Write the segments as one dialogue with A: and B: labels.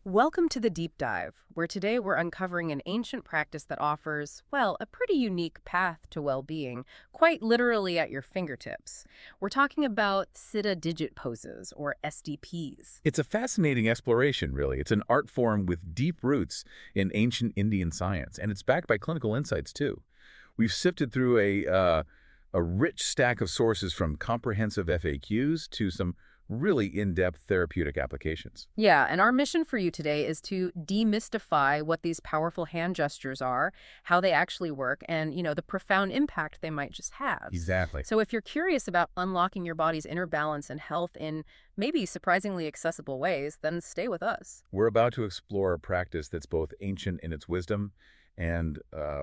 A: Welcome to the Deep Dive, where today we're uncovering an ancient practice that offers, well, a pretty unique path to well-being, quite literally at your fingertips. We're talking about Siddha Digit Poses, or SDPs.
B: It's a fascinating exploration, really. It's an art form with deep roots in ancient Indian science, and it's backed by clinical insights, too. We've sifted through a rich stack of sources from comprehensive FAQs to some really in-depth therapeutic applications.
A: Yeah, and our mission for you today is to demystify what these powerful hand gestures are, how they actually work, and, the profound impact they might just have.
B: Exactly.
A: So if you're curious about unlocking your body's inner balance and health in maybe surprisingly accessible ways, then stay with us.
B: We're about to explore a practice that's both ancient in its wisdom and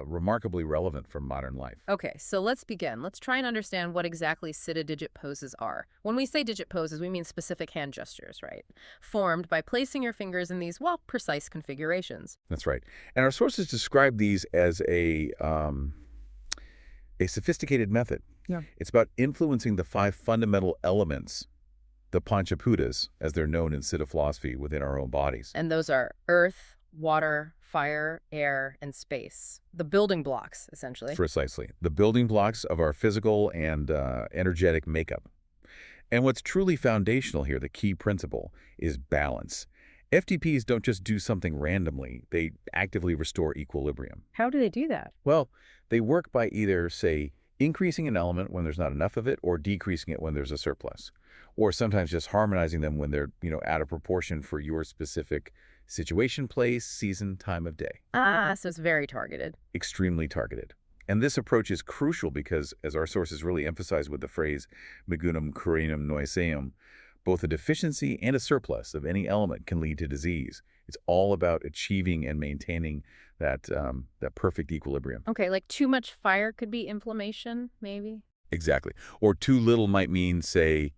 B: remarkably relevant for modern life.
A: Okay, so let's begin. Let's try and understand what exactly Siddha Digit Poses are. When we say digit poses, we mean specific hand gestures, right? Formed by placing your fingers in these, well, precise configurations.
B: That's right. And our sources describe these as a sophisticated method.
A: Yeah.
B: It's about influencing the five fundamental elements, the Panchaputas, as they're known in Siddha philosophy, within our own bodies.
A: And those are earth, water, fire, air, and space. The building blocks, essentially.
B: Precisely. The building blocks of our physical and energetic makeup. And what's truly foundational here, the key principle, is balance. FTPs don't just do something randomly. They actively restore equilibrium.
A: How do they do that?
B: Well, they work by either, say, increasing an element when there's not enough of it or decreasing it when there's a surplus. Or sometimes just harmonizing them when they're, out of proportion for your specific situation, place, season, time of day.
A: So it's very targeted.
B: Extremely targeted. And this approach is crucial because, as our sources really emphasize with the phrase "megunam curinum noiseum," both a deficiency and a surplus of any element can lead to disease. It's all about achieving and maintaining that perfect equilibrium.
A: Okay, like too much fire could be inflammation, maybe?
B: Exactly. Or too little might mean, say,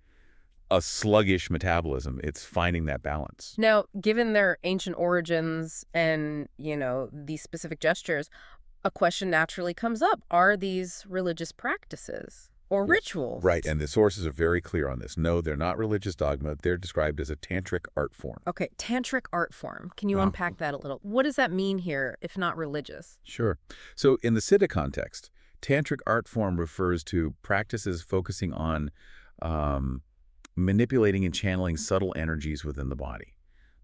B: a sluggish metabolism. It's finding that balance.
A: Now, given their ancient origins and, these specific gestures, a question naturally comes up. Are these religious practices or rituals?
B: Right, and the sources are very clear on this. No, they're not religious dogma. They're described as a tantric art form.
A: Okay, tantric art form. Can you unpack that a little? What does that mean here, if not religious?
B: Sure. So in the Siddha context, tantric art form refers to practices focusing on manipulating and channeling subtle energies within the body.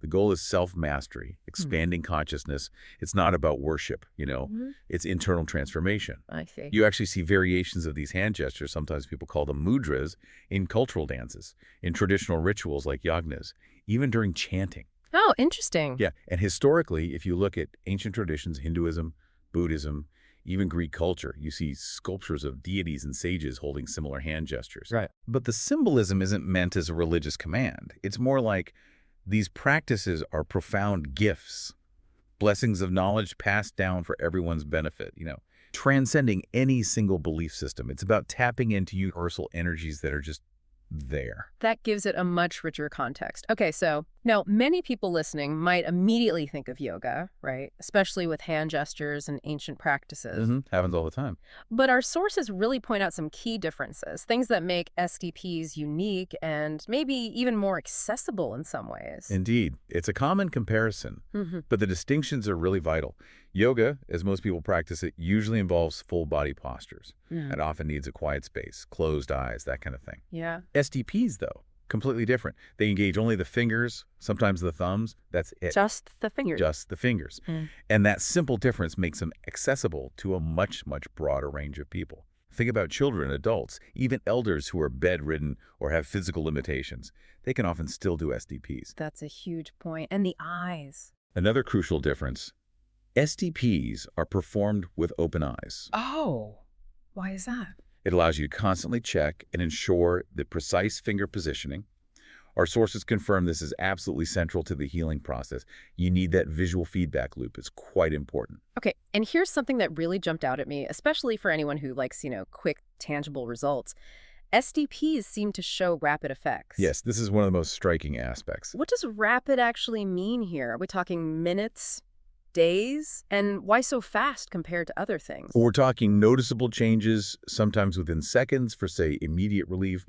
B: The goal is self-mastery, expanding consciousness. It's not about worship, It's internal transformation.
A: I see.
B: You actually see variations of these hand gestures, sometimes people call them mudras, in cultural dances, in traditional rituals like yagnas, even during chanting.
A: Oh, interesting.
B: Yeah, and historically, if you look at ancient traditions, Hinduism, Buddhism, even Greek culture, you see sculptures of deities and sages holding similar hand gestures.
A: Right.
B: But the symbolism isn't meant as a religious command. It's more like these practices are profound gifts, blessings of knowledge passed down for everyone's benefit, transcending any single belief system. It's about tapping into universal energies that are just there.
A: That gives it a much richer context. Okay, so now many people listening might immediately think of yoga, right? Especially with hand gestures and ancient practices.
B: Happens all the time.
A: But our sources really point out some key differences, things that make SDPs unique and maybe even more accessible in some ways.
B: Indeed. It's a common comparison, but the distinctions are really vital. Yoga, as most people practice it, usually involves full body postures. It often needs a quiet space, closed eyes, that kind of thing.
A: Yeah.
B: SDPs, though, completely different. They engage only the fingers, sometimes the thumbs. That's it.
A: Just the fingers.
B: Just the fingers. And that simple difference makes them accessible to a much, much broader range of people. Think about children, adults, even elders who are bedridden or have physical limitations. They can often still do SDPs.
A: That's a huge point. And the eyes.
B: Another crucial difference, SDPs are performed with open eyes.
A: Oh, why is that?
B: It allows you to constantly check and ensure the precise finger positioning. Our sources confirm this is absolutely central to the healing process. You need that visual feedback loop. It's quite important.
A: Okay, and here's something that really jumped out at me, especially for anyone who likes, quick, tangible results. SDPs seem to show rapid effects.
B: Yes, this is one of the most striking aspects.
A: What does rapid actually mean here? Are we talking minutes, days? And why so fast compared to other things?
B: We're talking noticeable changes, sometimes within seconds for, say, immediate relief,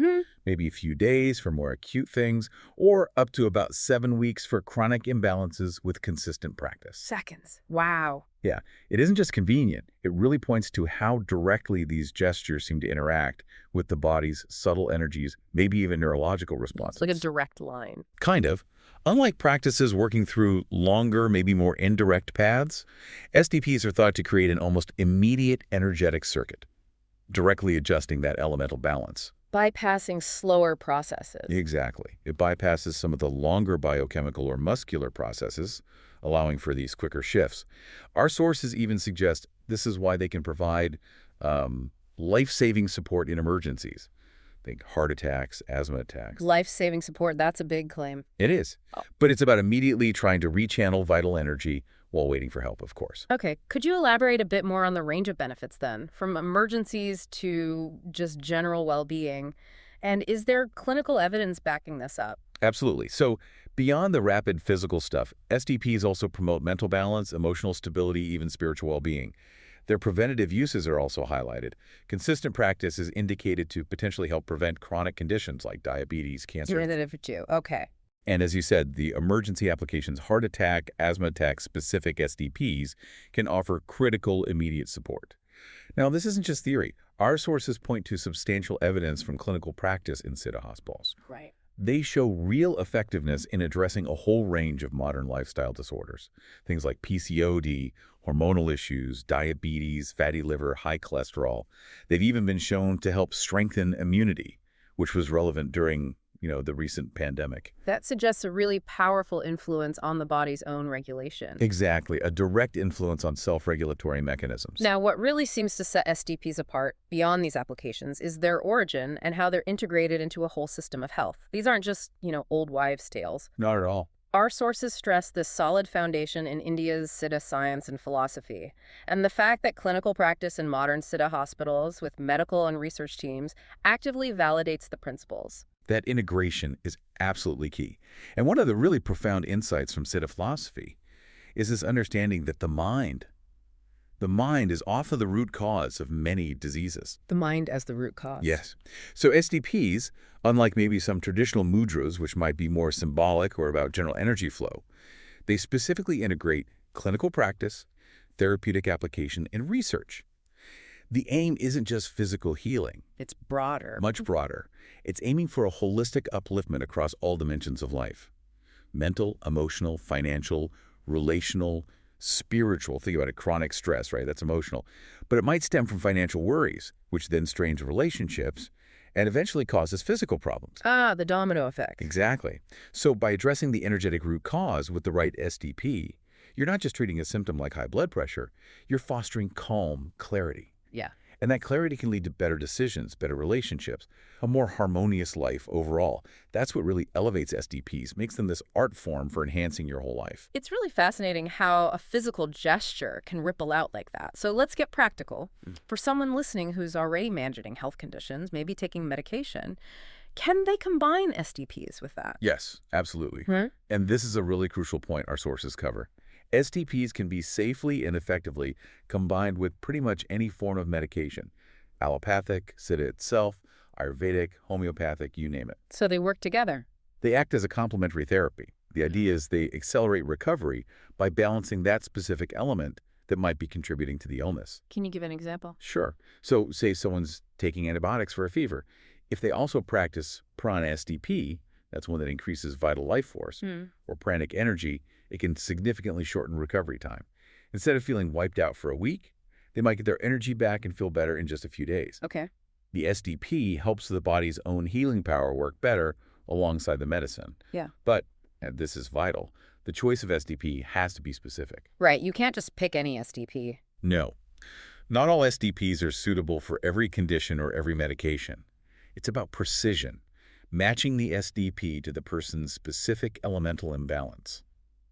B: maybe a few days for more acute things, or up to about 7 weeks for chronic imbalances with consistent practice.
A: Seconds. Wow.
B: Yeah, it isn't just convenient. It really points to how directly these gestures seem to interact with the body's subtle energies, maybe even neurological responses.
A: It's like a direct line.
B: Kind of. Unlike practices working through longer, maybe more indirect paths, SDPs are thought to create an almost immediate energetic circuit, directly adjusting that elemental balance.
A: Bypassing slower processes.
B: Exactly. It bypasses some of the longer biochemical or muscular processes, allowing for these quicker shifts. Our sources even suggest this is why they can provide life-saving support in emergencies. Think heart attacks, asthma attacks.
A: Life-saving support, that's a big claim.
B: It is.
A: Oh.
B: But it's about immediately trying to rechannel vital energy while waiting for help, of course.
A: Okay, could you elaborate a bit more on the range of benefits then, from emergencies to just general well-being? And is there clinical evidence backing this up?
B: Absolutely. So beyond the rapid physical stuff, SDPs also promote mental balance, emotional stability, even spiritual well-being. Their preventative uses are also highlighted. Consistent practice is indicated to potentially help prevent chronic conditions like diabetes, cancer.
A: Preventative too. Okay.
B: And as you said, the emergency applications, heart attack, asthma attack specific SDPs can offer critical immediate support. Now, this isn't just theory. Our sources point to substantial evidence from clinical practice in Siddha hospitals.
A: Right.
B: They show real effectiveness in addressing a whole range of modern lifestyle disorders. Things like PCOD, hormonal issues, diabetes, fatty liver, high cholesterol. They've even been shown to help strengthen immunity, which was relevant during the recent pandemic.
A: That suggests a really powerful influence on the body's own regulation.
B: Exactly, a direct influence on self-regulatory mechanisms.
A: Now, what really seems to set SDPs apart beyond these applications is their origin and how they're integrated into a whole system of health. These aren't just, old wives' tales.
B: Not at all.
A: Our sources stress this solid foundation in India's Siddha science and philosophy, and the fact that clinical practice in modern Siddha hospitals with medical and research teams actively validates the principles.
B: That integration is absolutely key. And one of the really profound insights from Siddha philosophy is this understanding that the mind is often the root cause of many diseases.
A: The mind as the root cause.
B: Yes. So SDPs, unlike maybe some traditional mudras, which might be more symbolic or about general energy flow, they specifically integrate clinical practice, therapeutic application, and research. The aim isn't just physical healing.
A: It's broader.
B: Much broader. It's aiming for a holistic upliftment across all dimensions of life. Mental, emotional, financial, relational, spiritual. Think about it, chronic stress, right? That's emotional. But it might stem from financial worries, which then strains relationships and eventually causes physical problems.
A: Ah, the domino effect.
B: Exactly. So by addressing the energetic root cause with the right SDP, you're not just treating a symptom like high blood pressure, you're fostering calm, clarity.
A: Yeah.
B: And that clarity can lead to better decisions, better relationships, a more harmonious life overall. That's what really elevates SDPs, makes them this art form for enhancing your whole life.
A: It's really fascinating how a physical gesture can ripple out like that. So let's get practical. For someone listening who's already managing health conditions, maybe taking medication, can they combine SDPs with that?
B: Yes, absolutely. And this is a really crucial point our sources cover. SDPs can be safely and effectively combined with pretty much any form of medication. Allopathic, Siddha itself, Ayurvedic, homeopathic, you name it.
A: So they work together.
B: They act as a complementary therapy. The idea is they accelerate recovery by balancing that specific element that might be contributing to the illness.
A: Can you give an example?
B: Sure. So say someone's taking antibiotics for a fever. If they also practice prana SDP, that's one that increases vital life force, or pranic energy, it can significantly shorten recovery time. Instead of feeling wiped out for a week, they might get their energy back and feel better in just a few days.
A: Okay.
B: The SDP helps the body's own healing power work better alongside the medicine.
A: Yeah.
B: But, and this is vital, the choice of SDP has to be specific.
A: Right. You can't just pick any SDP.
B: No. Not all SDPs are suitable for every condition or every medication. It's about precision, matching the SDP to the person's specific elemental imbalance.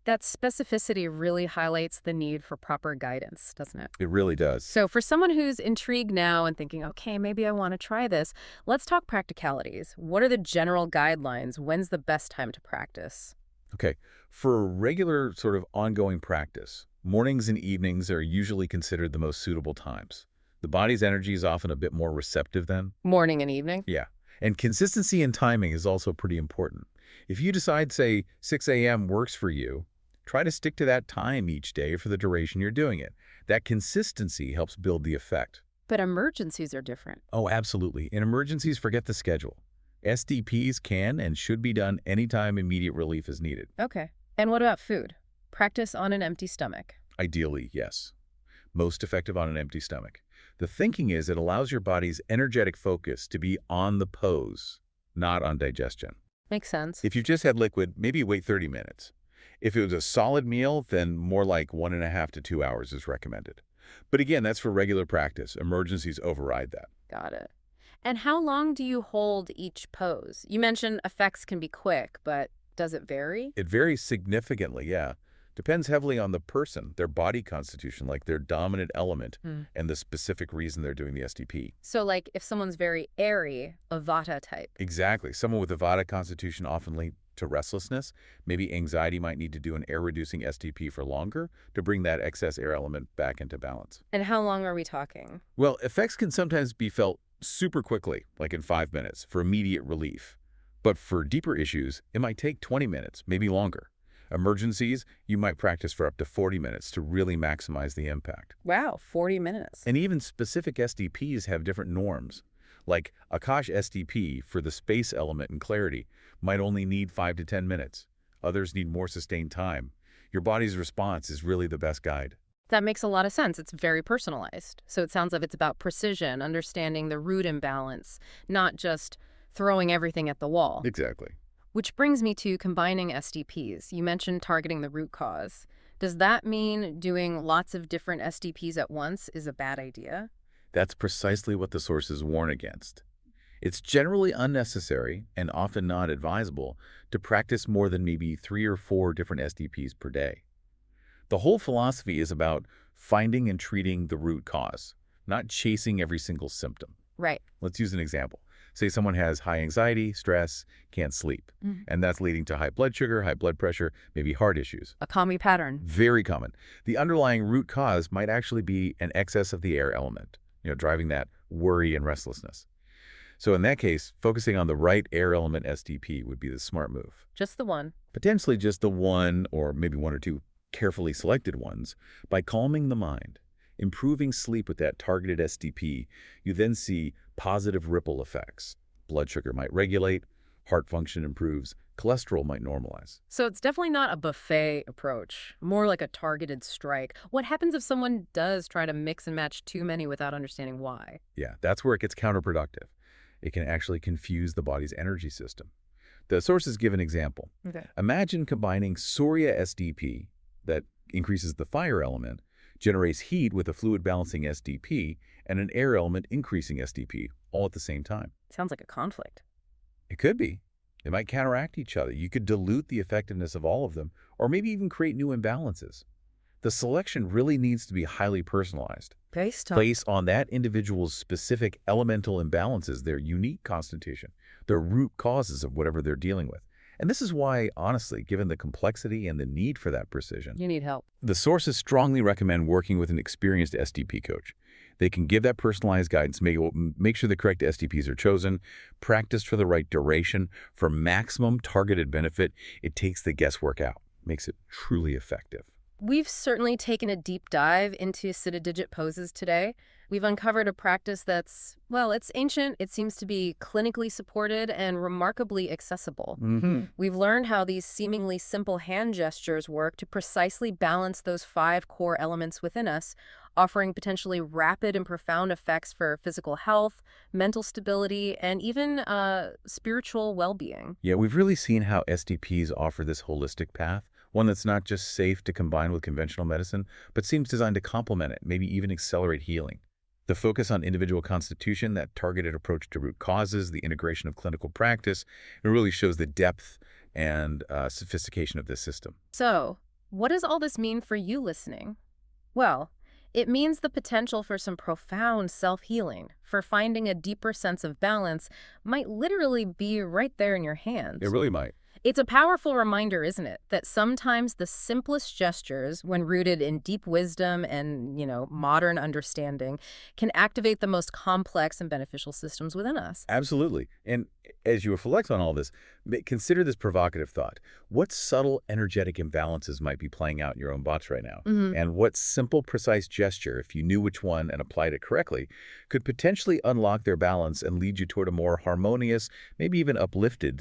A: That specificity really highlights the need for proper guidance, doesn't it?
B: It really does.
A: So for someone who's intrigued now and thinking, okay, maybe I want to try this, let's talk practicalities. What are the general guidelines? When's the best time to practice?
B: Okay. For regular sort of ongoing practice, mornings and evenings are usually considered the most suitable times. The body's energy is often a bit more receptive then.
A: Morning and evening?
B: Yeah. And consistency and timing is also pretty important. If you decide, say, 6 a.m. works for you, try to stick to that time each day for the duration you're doing it. That consistency helps build the effect.
A: But emergencies are different.
B: Oh, absolutely. In emergencies, forget the schedule. SDPs can and should be done anytime immediate relief is needed.
A: Okay. And what about food? Practice on an empty stomach.
B: Ideally, yes. Most effective on an empty stomach. The thinking is it allows your body's energetic focus to be on the pose, not on digestion.
A: Makes sense.
B: If you just had liquid, maybe wait 30 minutes. If it was a solid meal, then more like 1.5 to 2 hours is recommended. But again, that's for regular practice. Emergencies override that.
A: Got it. And how long do you hold each pose? You mentioned effects can be quick, but does it vary?
B: It varies significantly, yeah. Depends heavily on the person, their body constitution, like their dominant element, and the specific reason they're doing the SDP.
A: So like if someone's very airy, a Vata type.
B: Exactly. Someone with a Vata constitution often lead to restlessness. Maybe anxiety might need to do an air-reducing SDP for longer to bring that excess air element back into balance.
A: And how long are we talking?
B: Well, effects can sometimes be felt super quickly, like in 5 minutes, for immediate relief. But for deeper issues, it might take 20 minutes, maybe longer. Emergencies, you might practice for up to 40 minutes to really maximize the impact.
A: Wow, 40 minutes.
B: And even specific SDPs have different norms. Like Akash SDP for the space element and clarity might only need 5 to 10 minutes. Others need more sustained time. Your body's response is really the best guide.
A: That makes a lot of sense. It's very personalized. So it sounds like it's about precision, understanding the root imbalance, not just throwing everything at the wall.
B: Exactly.
A: Which brings me to combining SDPs. You mentioned targeting the root cause. Does that mean doing lots of different SDPs at once is a bad idea?
B: That's precisely what the sources warn against. It's generally unnecessary and often not advisable to practice more than maybe 3 or 4 different SDPs per day. The whole philosophy is about finding and treating the root cause, not chasing every single symptom.
A: Right.
B: Let's use an example. Say someone has high anxiety, stress, can't sleep, and that's leading to high blood sugar, high blood pressure, maybe heart issues.
A: A common pattern.
B: Very common. The underlying root cause might actually be an excess of the air element, driving that worry and restlessness. So in that case, focusing on the right air element SDP would be the smart move.
A: Just the one.
B: Potentially just the one or maybe 1 or 2 carefully selected ones. By calming the mind, improving sleep with that targeted SDP, you then see positive ripple effects. Blood sugar might regulate, heart function improves, cholesterol might normalize.
A: So it's definitely not a buffet approach, more like a targeted strike. What happens if someone does try to mix and match too many without understanding why?
B: Yeah, that's where it gets counterproductive. It can actually confuse the body's energy system. The sources give an example.
A: Okay.
B: Imagine combining Surya SDP, that increases the fire element, generates heat with a fluid balancing SDP, and an air element increasing SDP, all at the same time.
A: Sounds like a conflict.
B: It could be. They might counteract each other. You could dilute the effectiveness of all of them, or maybe even create new imbalances. The selection really needs to be highly personalized,
A: Based
B: on that individual's specific elemental imbalances, their unique constitution, their root causes of whatever they're dealing with. And this is why, honestly, given the complexity and the need for that precision,
A: You need help.
B: the sources strongly recommend working with an experienced SDP coach. They can give that personalized guidance, make sure the correct SDPs are chosen, practice for the right duration, for maximum targeted benefit. It takes the guesswork out, makes it truly effective.
A: We've certainly taken a deep dive into Siddha Digit Poses today. We've uncovered a practice that's, well, it's ancient, it seems to be clinically supported, and remarkably accessible. We've learned how these seemingly simple hand gestures work to precisely balance those 5 core elements within us, offering potentially rapid and profound effects for physical health, mental stability, and even spiritual well-being.
B: Yeah, we've really seen how SDPs offer this holistic path, one that's not just safe to combine with conventional medicine, but seems designed to complement it, maybe even accelerate healing. The focus on individual constitution, that targeted approach to root causes, the integration of clinical practice, it really shows the depth and sophistication of this system.
A: So, what does all this mean for you listening? Well, it means the potential for some profound self-healing, for finding a deeper sense of balance might literally be right there in your hands.
B: It really might.
A: It's a powerful reminder, isn't it, that sometimes the simplest gestures, when rooted in deep wisdom and, modern understanding, can activate the most complex and beneficial systems within us.
B: Absolutely. And as you reflect on all this, consider this provocative thought. What subtle energetic imbalances might be playing out in your own bots right now?
A: Hmm.
B: And what simple, precise gesture, if you knew which one and applied it correctly, could potentially unlock their balance and lead you toward a more harmonious, maybe even uplifted